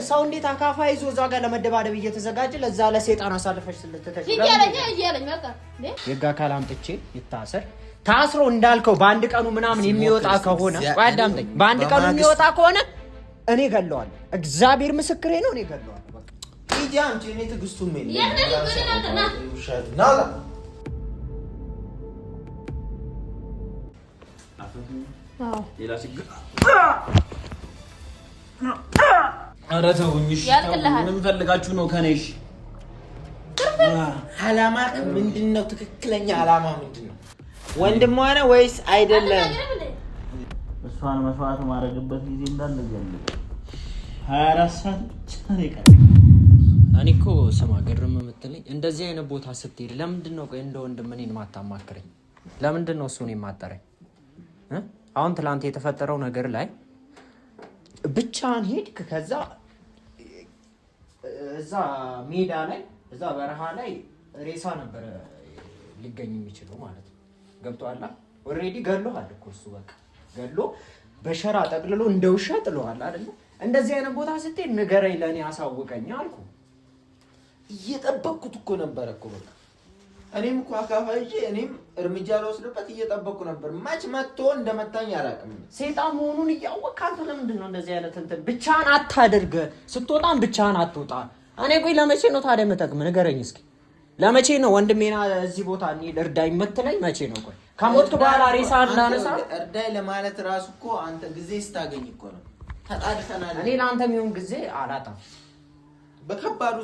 ሰው እንዴት አካፋ ይዞ እዛ ጋር ለመደባደብ እየተዘጋጀ ለዛ ለሰይጣን አሳልፈሽ ስለተተሽ ይያለኝ በቃ የጋ ካላምጥቼ ይታሰር ታስሮ እንዳልከው በአንድ ቀኑ ምናምን የሚወጣ ከሆነ አዳምጠኝ በአንድ ቀኑ የሚወጣ ከሆነ እኔ ገለዋለሁ እግዚአብሔር ምስክሬ ነው እኔ ገለዋለሁ በቃ ይጂ አንቺ እኔ ትግስቱ ምን ናላ ሌላ ችግር ኧረ ተውኝሽ ምን ፈልጋችሁ ነው ከኔሽ አላማክ ምንድነው ትክክለኛ አላማ ምንድነው ወንድም ሆነ ወይስ አይደለም እሷን መስዋዕት ማድረግበት ጊዜ እንዳለ ገለለ 24 ሰዓት ብቻ ነው ቀረ እኔ እኮ ስማ ገርም የምትለኝ እንደዚህ አይነት ቦታ ስትሄድ ለምንድነው ቆይ እንደ ወንድም እኔን ማታማክረኝ ለምንድነው እሱን የማጣረኝ አሁን ትላንት የተፈጠረው ነገር ላይ ብቻን ሄድክ ከዛ እዛ ሜዳ ላይ እዛ በረሃ ላይ ሬሳ ነበር ሊገኝ የሚችለው ማለት ነው ገብቷል ኦሬዲ ገሎሃል እኮ እሱ በቃ ገሎ በሸራ ጠቅልሎ እንደውሻ ጥሎሃል አይደል እንደዚህ አይነት ቦታ ስትሄድ ንገረኝ ለኔ አሳውቀኝ አልኩ እየጠበቅኩት እኮ ነበር እኮ በቃ እኔም እኮ አካፋይጄ እኔም እርምጃ ለወስደበት እየጠበቅኩ ነበር ማች መጥቶ እንደመታኝ አላውቅም ሰይጣን መሆኑን እያወቅህ አንተ ለምንድን ነው እንደዚህ አይነት እንትን ብቻህን አታድርግ ስትወጣም ብቻህን አትወጣ እኔ ቆይ ለመቼ ነው ታዲያ የምጠቅም ንገረኝ እስኪ ለመቼ ነው ወንድሜና እዚህ ቦታ እንሂድ እርዳኝ የምትለኝ መቼ ነው ቆይ ከሞትክ በኋላ ሬሳ እንዳነሳ እርዳይ ለማለት ራሱ እኮ አንተ ጊዜ ስታገኝ እኮ ነው ተጣድፈናል እኔ ለአንተ የሚሆን ጊዜ አላጣም በከባዱ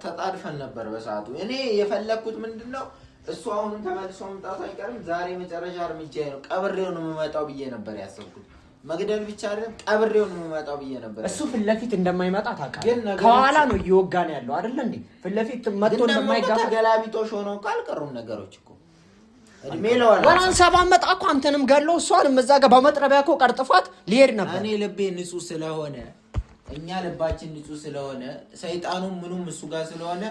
ተጣድፈን ነበር በሰዓቱ እኔ የፈለኩት ምንድነው እሱ አሁን ተመልሶ መምጣቱ አይቀርም ዛሬ መጨረሻ እርምጃ ነው ቀብሬው ነው የምመጣው ብዬ ነበር ያሰብኩት መግደል ብቻ አይደለም ቀብሬው ነው የምመጣው ብዬ ነበር እሱ ፍለፊት እንደማይመጣ ታውቃለህ ከኋላ ነው እየወጋን ያለው አይደል እንዴ ፍለፊት መጥቶ እንደማይጋፋ ገላቢጦሽ ሆነው ካልቀሩም ነገሮች እኮ እድሜ ለዋላ ወራን ሰባን መጣ እኮ አንተንም ገለው እሷንም እዛ ጋር በመጥረቢያ እኮ ቀርጥፏት ሊሄድ ነበር እኔ ልቤ ንጹህ ስለሆነ እኛ ልባችን ንጹህ ስለሆነ ሰይጣኑም ምኑም እሱ ጋር ስለሆነ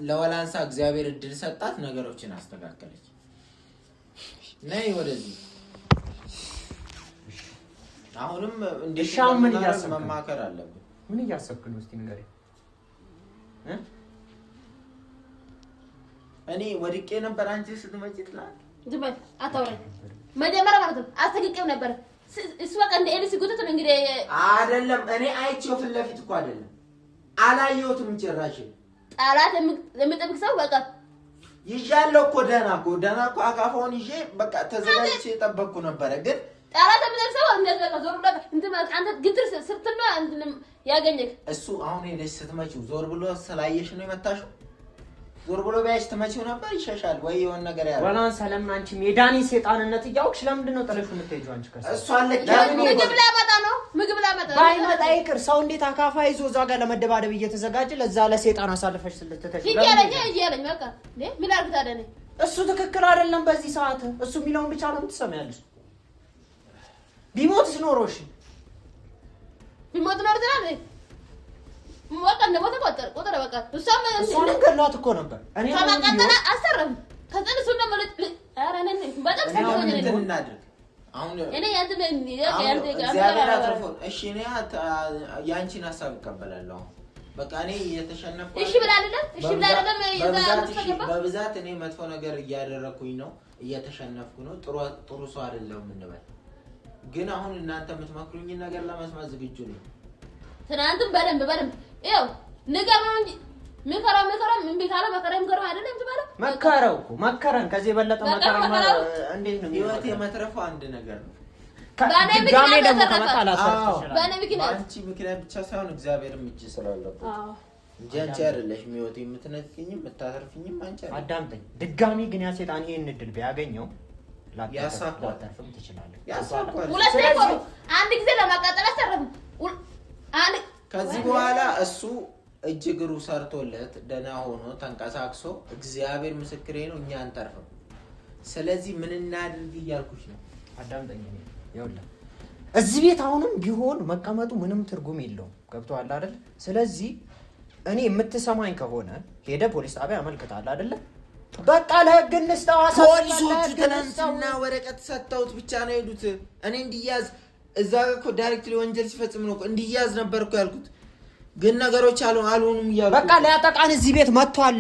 ለወላንሳ እግዚአብሔር እድል ሰጣት ነገሮችን አስተካከለች ነይ ወደዚህ አሁንም እንደሻው ምን ያሰብክ መማከር አለብን ምን ያሰብክ ነው እስቲ ንገረኝ እኔ ወድቄ ነበር አንቺ ስትመጪ ትላል ዝም አታውራኝ መጀመሪያ ማለት ነው አስተግቄው ነበር እሱ በቃ እንደ ኤልሲ ጉተት ነው እንግዲህ አይደለም እኔ አይቼው ፍለፊት እኮ አይደለም አላየሁትም ጭራሽ ጣላት የምጠብቅ ሰው በቃ ይዣለሁ እኮ ደህና እኮ አካፋውን ይዤ በቃ ተዘጋጅቼ ጠበቅኩ ነበር ግን ጣላት የምጠብቅ ሰው እንደዚህ በቃ ዞር ብሎ እንትን አንተ ግትር ስትና እንትን ያገኘክ እሱ አሁን ሄደሽ ስትመጪው ዞር ብሎ ስላየሽ ነው የመታሽው ዞር ብሎ ቢያይሽ ትመጪው ነበር ይሸሻል ወይ የሆነ ነገር ያለው ወላን ሰላም አንቺ ሜዳኒ ሰይጣንነት እያውቅሽ ለምንድን ነው ጥለሽ የምትሄጂው አንቺ ከሰ እሱ አለች ምግብ ላመጣ ነው ባይመጣ ይቅር ሰው እንዴት አካፋ ይዞ እዛ ጋር ለመደባደብ እየተዘጋጀ ለዛ ለሰይጣን አሳልፈሽ ስለተተሽ ይያለኝ በቃ ምን አድርግ ታዲያ ነኝ እሱ ትክክል አይደለም በዚህ ሰዓት እሱ የሚለውን ብቻ ነው የምትሰማያለሽ ቢሞትስ ኖሮሽ ቢሞት ነው አይደል ወጣ እንደሞተ ቆጠረ በቃ እሷን ገሏት እኮ ነበር እኔ ከማቀጠና አሰረም ከጠንሱ እንደመለጥ አረ ነኝ በጣም እናድርግ አሁን እኔ ያንተ እግዚአብሔር አትርፎ እሺ እኔ ያንቺን ሐሳብ እቀበላለሁ በቃ እኔ የተሸነፍኩ እሺ ብላ አይደለም በብዛት እኔ መጥፎ ነገር እያደረኩኝ ነው እየተሸነፍኩ ነው ጥሩ ሰው አይደለም እንበል ግን አሁን እናንተ የምትመክሩኝ ነገር ለመስማት ዝግጁ ነኝ ትናንትም በደንብ ይኸው ነገር ነው እንጂ መከራው ምን ቢታለ መከራም ገርማ አይደለም ትባለው መከራው እኮ መከራን ከዚህ የበለጠ መከራ እንዴት ነው ህይወት የመትረፍ አንድ ነገር ነው ጋሜ ደግሞ ከመጣላታችሁ ባኔ ምክንያት አንቺ ምክንያት ብቻ ሳይሆን እግዚአብሔርም እጅ ስላለበት እንጂ አንቺ አይደለሽ ህይወት የምትነጥቂኝም የምታተርፊኝም አንቺ አዳምጠኝ ድጋሚ ግን ያ ሰይጣን ይሄን እድል ቢያገኘው ያሳቋታል ትችላለህ ያሳቋታል ሁለት ላይ አንድ ጊዜ ለማቃጠል አሰረም ከዚህ በኋላ እሱ እጅግሩ ሰርቶለት ደና ሆኖ ተንቀሳቅሶ እግዚአብሔር ምስክሬ ነው እኛ አንተርፈም ስለዚህ ምን እናድርግ ይያልኩሽ ነው አዳምጠኝ ይኸውልህ እዚህ ቤት አሁንም ቢሆን መቀመጡ ምንም ትርጉም የለውም ገብቶሃል አይደል ስለዚህ እኔ የምትሰማኝ ከሆነ ሄደ ፖሊስ ጣቢያ አመልክታለህ አይደል በቃ ለህግ እንስታው ፖሊሶቹ ትናንትና ወረቀት ሰጥተውት ብቻ ነው ሄዱት እኔ እንዲያዝ እዛ እኮ ዳይሬክትሊ ወንጀል ሲፈጽም ነው እንዲያዝ ነበር እኮ ያልኩት። ግን ነገሮች አልሆኑም እያልኩ በቃ ሊያጠቃን እዚህ ቤት መጥቷል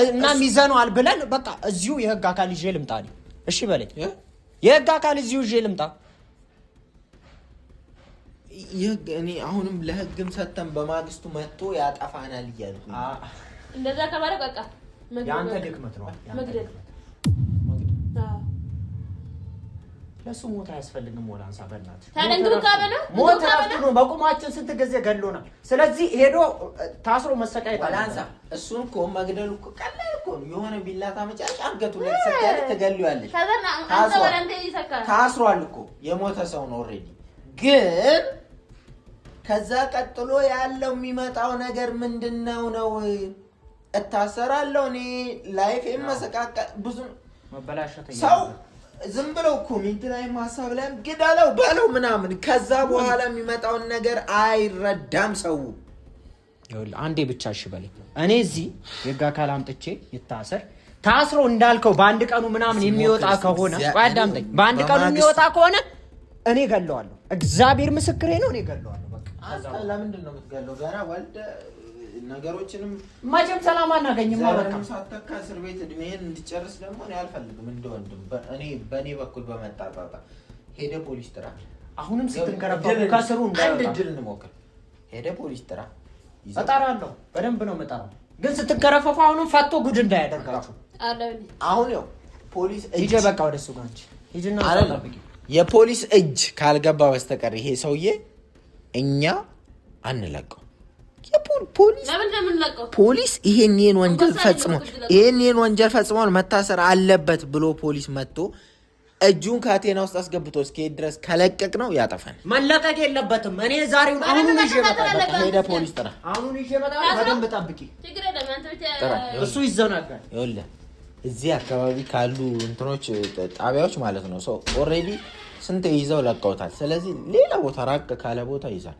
እና ሚዘነዋል ብለን በቃ እዚሁ የህግ አካል ይዤ ልምጣ። እሺ በለኝ። የህግ አካል እዚሁ ይዤ ልምጣ። እኔ አሁንም ለህግም ሰተን በማግስቱ መጥቶ ያጠፋናል እያልኩ እንደዛ ከባለ በቃ ያንተ ድክመት ነው። መግደል ለሱ ሞት አያስፈልግም። ወላንሳ በእናትህ ታደንግብካበ ነው ሞት ነው። በቁማችን ስንት ጊዜ ገሎናል። ስለዚህ ሄዶ ታስሮ መሰቃየት ወላንሳ እሱን እኮ መግደሉ እኮ ቀላል እኮ ነው። የሆነ ቢላታ መጫሽ አንገቱ ላይ ሰካለ ተገሏለች። ታስሯል እኮ የሞተ ሰው ነው ኦሬዲ። ግን ከዛ ቀጥሎ ያለው የሚመጣው ነገር ምንድነው ነው? እታሰራለሁ እኔ ላይፍ የመሰቃቀ ብዙ መበላሸት ሰው ዝም ብለው ኮሜንት ላይ ማሳብ ላይ ግዳለው ባለው ምናምን ከዛ በኋላ የሚመጣውን ነገር አይረዳም ሰው። አንዴ ብቻ እሺ በለኝ። እኔ እዚህ የህግ አካል አምጥቼ ይታሰር ታስሮ እንዳልከው በአንድ ቀኑ ምናምን የሚወጣ ከሆነ አዳምጠኝ። በአንድ ቀኑ የሚወጣ ከሆነ እኔ ገለዋለሁ። እግዚአብሔር ምስክሬ ነው። እኔ ገለዋለሁ። በቃ ለምንድን ነው የምትገለው? ገና ወልደ ነገሮችንም መቼም ሰላም አናገኝም። በቃ ሳተካ እስር ቤት እድሜን እንድጨርስ ደግሞ እኔ አልፈልግም። እንደወንድም በእኔ በኩል በመጣጣጣ ሄደ ፖሊስ ጥራ። አሁንም ስትንከረፋው ከስሩ አንድ እድል እንሞክር። ሄደ ፖሊስ ጥራ። እጠራለሁ። በደንብ ነው የምጠራው። ግን ስትንከረፋው አሁንም ፈቶ ጉድ እንዳያደርጋችሁ። አሁን ያው ፖሊስ ሂጂ በቃ ወደሱ ጋር እንጂ ሂጂና ተጠብቂ። የፖሊስ እጅ ካልገባ በስተቀር ይሄ ሰውዬ እኛ አንለቀው። ፖሊስ ይሄን ወንጀል ፈጽሟል መታሰር አለበት ብሎ ፖሊስ መጥቶ እጁን ካቴና ውስጥ አስገብቶ እስከሄድ ድረስ ከለቀቅ ነው ያጠፋል። መለቀቅ የለበትም። እኔ ዛሬው አሁን ይዤ መጣሁ። ሄደ ፖሊስ ጥራ። አሁን ይዤ መጣሁ። በደንብ ጠብቂ። እሱ ይዘናጋል። ይኸውልህ እዚህ አካባቢ ካሉ እንትኖች ጣቢያዎች ማለት ነው ሰው ኦልሬዲ ስንት ይዘው ለቀውታል። ስለዚህ ሌላ ቦታ ራቅ ካለ ቦታ ይዛል።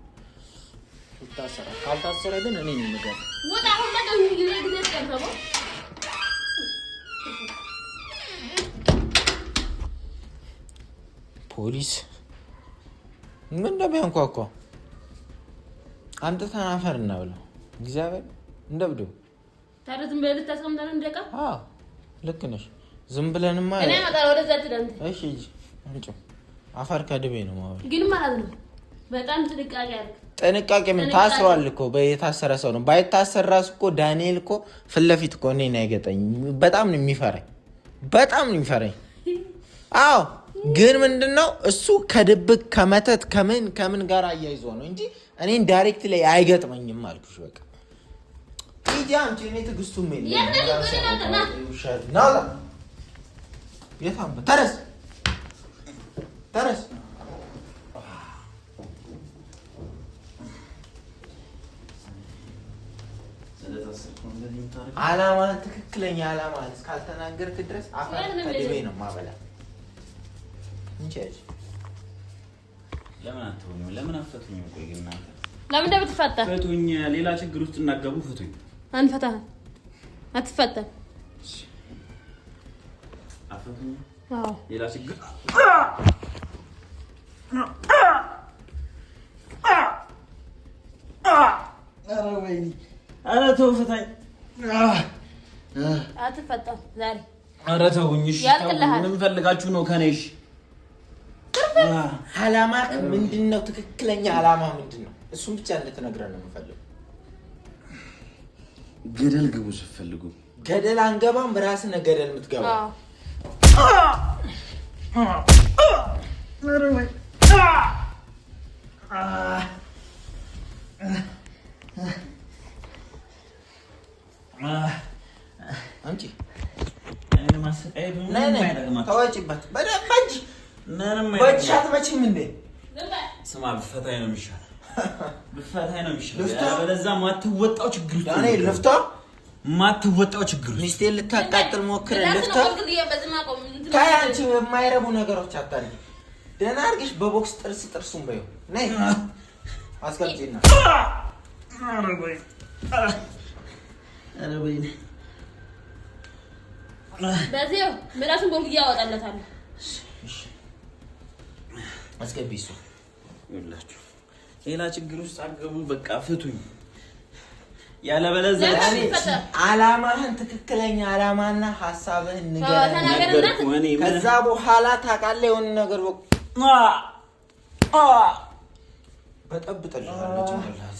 ካልታሰረ ግን እኔ ነኝ የምገባው። ፖሊስ ምን እንደሚያንኳኳ አንተ ተናፈር እና ብለው እግዚአብሔር እንደብዱ ታዲያ ዝም ብለህ ልታስቀምጠን እንደቃ? አዎ ልክ ነሽ። ዝም ብለንማ እኔ መጣ ወደዛ ትደንት። እሺ እጂ አንቺ አፈር ከድቤ ነው ማለት ግን ማለት ነው በጣም ጥንቃቄ አድርግ። ጥንቃቄ ምን ታስሯል እኮ በየታሰረ ሰው ነው። ባይታሰር ራሱ እኮ ዳንኤል እኮ ፊት ለፊት እኮ እኔን አይገጠኝ። በጣም ነው የሚፈራኝ። አዎ ግን ምንድነው እሱ ከድብቅ ከመተት ከምን ጋር አያይዞ ነው እንጂ እኔን ዳይሬክት ላይ አይገጥመኝም አልኩሽ። በቃ ሂጂ አንቺ። እኔ ትዕግስቱም የለኝም። ተረስ አላማ ትክክለኛ አላማ እስካልተናገርክ ድረስ አፈር ከድቤ ነው ማበላ እንጂ። ለምን አትሆኝም? ለምን አትፈቱኝም? ቆይ ግን እናንተ ለምን እንደምትፈታ ፈቱኝ። ሌላ ችግር ውስጥ እናገቡ። ፈቱኝ። አንፈታህ አትፈታም። አፈቱኝ። አዎ ሌላ ችግር ኧረ ወይኔ! ኧረ ተው ፍታኝ። አትፈታም ዛሬ። ኧረ ተውኝ። እሺ ምን ፈልጋችሁ ነው ከኔ? እሺ አላማ ምንድነው? ትክክለኛ አላማ ምንድነው? እሱን ብቻ እንድትነግረን ነው የምፈልገው። ገደል ግቡ ስትፈልጉ። ገደል አንገባም። በራስህ ነው ገደል የምትገባው። አንቺ ተወጪበት በደንብ እንጂ በቻት መቼም እንደ ስማ ብፈታኝ ነው የሚሻለው። ያለበለዛ ማትወጣው ችግር ውስጥ እኔ ልፍታ። ማትወጣው ችግር ውስጥ ሚስቴን ልታቃጥል ሞክረ ልፍታ። ታይ አንቺ የማይረቡ ነገሮች አታድርጊ። ደህና አድርግሽ በቦክስ ጥርሱን በይው። ነይ አስገብጪና ኧረ በይ በዚህ ምላሱን ቦርግ ያወጣለታል። አስገቢ እሱ ይላችሁ ሌላ ችግር ውስጥ አገቡ። በቃ ፍቱኝ። ያለበለዚያ አላማህን ትክክለኛ አላማና ሐሳብህን ንገረኝ። ከዛ በኋላ ታውቃለህ የሆነ ነገር በጠብጥልሃለሁ ጭንቅላት።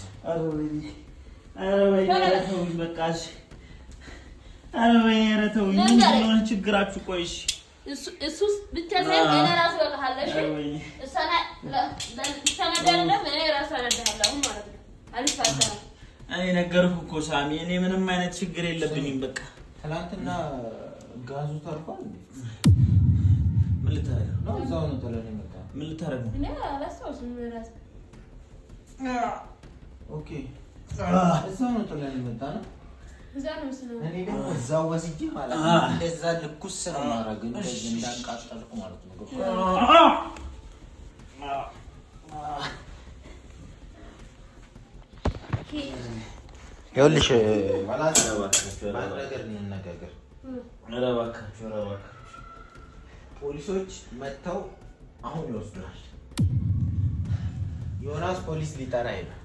ኧረ ተውኝ በቃ እሺ። ኧረ ተውኝ። ምንድን ነው ችግራችሁ? ቆይ እሺ እሱ ብቻ ሳይሆን እኔ እራሱ እልክሃለሁ። እሺ እኔ እራሱ አነዳለሁ ማለት ነው። አልፋታም። እኔ ነገርኩህ እኮ ሳሚ፣ እኔ ምንም አይነት ችግር የለብኝም። በቃ ትናንትና ጋዙ ተርፏል። ምን ልታረግ ነው? እዛው ነው ተለኔ መጣ። ምን ልታረግ ነው? እኔ አላስታውስም እራሱ። ኦኬ እዛው ነው ተለኔ መጣ ነው። እዛው ነው ስለ እኔ ደግሞ እዛው ወስጄ ማለት ነው እንደዛ ልኩስ ነው ማረግ እንደዚህ እንዳንቃጠልኩ ማለት ነው። ይኸውልሽ ፖሊሶች መጥተው አሁን ይወስዱናል። ዮናስ ፖሊስ ሊጠራ ይላል።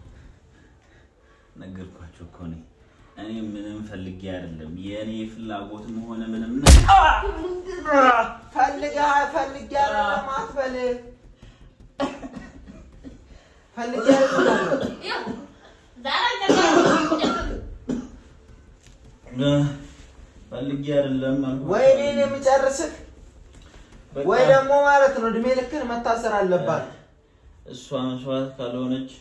ነገርኳቸው እኮ እኔ ምንም ፈልጌ አይደለም። የኔ ፍላጎትም ሆነ ምንም ፈልጌ አይደለም አትበል። ፈልጌ አይደለም ወይ እኔን የምጨርስህ ወይ ደግሞ ማለት ነው እድሜ ልክን መታሰር አለባት። እሷ መስዋዕት ካልሆነች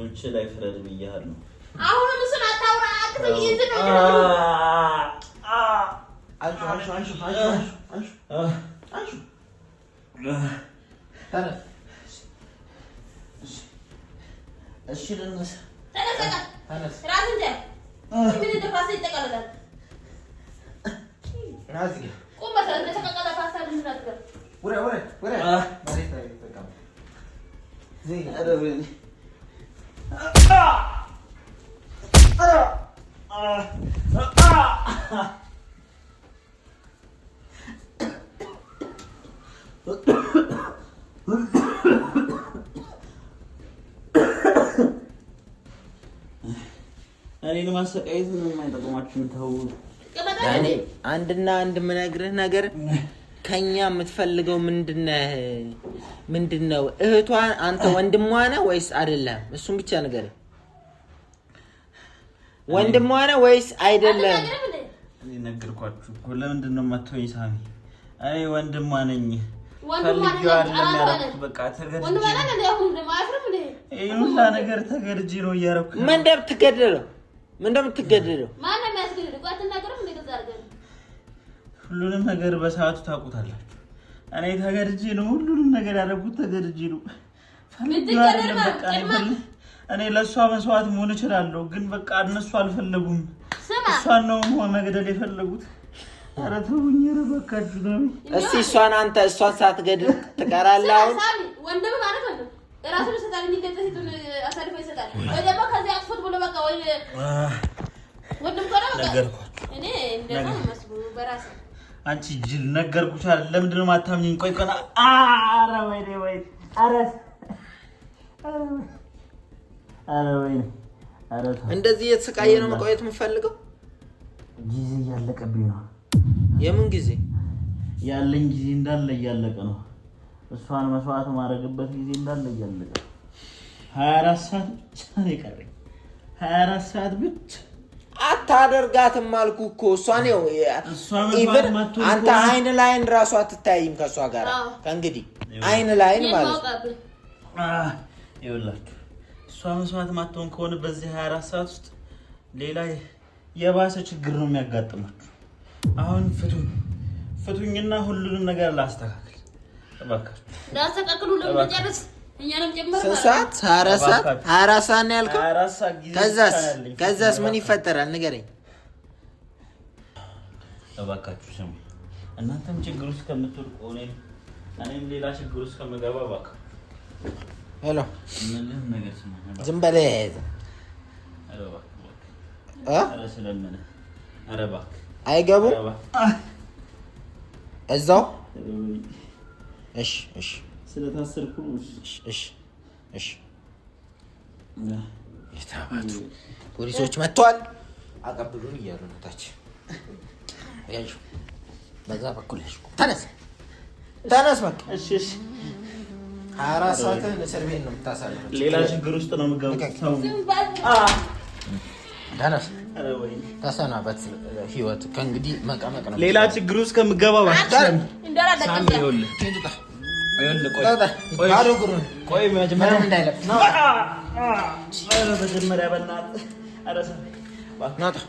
ልጆች ላይ ፍረድ ብያለሁ። አሁንም እሱን አታውራ አትበይ። እዚህ ነው እሺ ልነሳ። ተነስ ራስ እንደ ምን እንደፋሰ ይጠቀለላል። ናዚ ቁም በሰለ እንደተቀቀለ ፓስታ ልንናገር ወሬ ማሪታ ይተቀም ዘይ አረብኝ እኔን ማሰቃየት ምንም የማይጠቅማችሁም ተው። ያኔ አንድና አንድ የምነግርህ ነገር ከኛ የምትፈልገው ምንድነው? እህቷን አንተ ወንድሟ ነህ ወይስ አይደለም? እሱን ብቻ ንገረኝ። ወንድሟ ነህ ወይስ አይደለም? እኔ ነገርኳችሁ እኮ። ለምንድን ነው የማትሆኝ ሳሚ? እኔ ወንድሟ ነኝ። ፈልጌው አይደለም ያደረኩት። በቃ ተገድጄ ወንድሟ ነህ እንዴ? አሁን ደግሞ አፍርም እንዴ? ይሄ ሁላ ነገር ተገድጄ ነው እያደረኩት። ምን እንደምትገደለው ማን ነው የሚያስገድድ? ቆይ አትናገርም እንዴ? ከዛ አድርገን ሁሉንም ነገር በሰዓቱ ታውቁታላችሁ። እኔ ተገድጄ ነው ሁሉንም ነገር ያደረኩት። ተገድጄ ነው። ፈልጌው አይደለም። በቃ እኔ ለእሷ መስዋዕት መሆን እችላለሁ፣ ግን በቃ እነሱ አልፈለጉም። እሷን ነው መግደል የፈለጉት። ኧረ ተውኝ፣ ኧረ በቃችሁ ነው። እስኪ እሷን ሳትገድል ትቀራለህ? አሁን ወንድም ማለት ነው ራሱን ይሰጣል እንጂ እንደዚህ አሳልፎ ይሰጣል ወይ ደግሞ ከዚህ አጥፎት ብሎ በቃ ወይ ወንድም ቆራ በቃ እኔ እንደዛ መስሉ በራሴ አንቺ ጅል ነገርኩሽ አይደል? ለምንድን ነው የማታምኚኝ? ቆይ ቆና ኧረ ወይኔ እንደዚህ የተሰቃየ ነው መቆየት የምፈልገው። ጊዜ እያለቀብኝ ነው። የምን ጊዜ? ያለኝ ጊዜ እንዳለ እያለቀ ነው። እሷን መስዋዕት ማድረግበት ጊዜ እንዳለ እያለቀ 24 ሰዓት ብቻ ነው የቀረኝ። 24 ሰዓት ብቻ። አታደርጋትም አልኩህ እኮ። እሷን ነው ኢቭን አንተ አይን ላይን ራሱ አትታይም ከሷ ጋር ከእንግዲህ አይን ላይን ማለት ነው። ይኸውላችሁ እሷ መስዋዕት ማትሆን ከሆነ በዚህ 24 ሰዓት ውስጥ ሌላ የባሰ ችግር ነው የሚያጋጥማችሁ። አሁን ፍቱኝና ሁሉንም ነገር ላስተካክል እባካችሁ። ላስተካክሉ ለመጨረስ እኛንም ጀመረ። ሰዓት 24 ሰዓት ነው ያልከው? ከዛስ ምን ይፈጠራል ንገረኝ እባካችሁ። ስሙ እናንተም ችግር ውስጥ ከምትወድቁ እኔም ሌላ ችግር ውስጥ ከምገባ እባካችሁ። ሄሎ ምንም ነገር ስሙ። ዝም በለህ ኧረ ስለምን ኧረ እባክህ አይገቡም እዛው። እሺ ስለታሰርኩ እሺ የታባቱ ፖሊሶች መጥተዋል። አቀብሉን እያሉ ነው ታች ያዩ በዛ በኩል ያዩ ተነስ በቃ እሺ 24 ሰዓትን እስር ቤት ነው የምታሳልፈው። ሌላ ችግር ውስጥ ነው የምገባው። ተነስ ተሰናበት። ህይወት ከእንግዲህ መቀመቅ ነው። ሌላ ችግር ውስጥ ከምገባ ቆይ መጀመሪያ እንዳይለብስ በእናትህ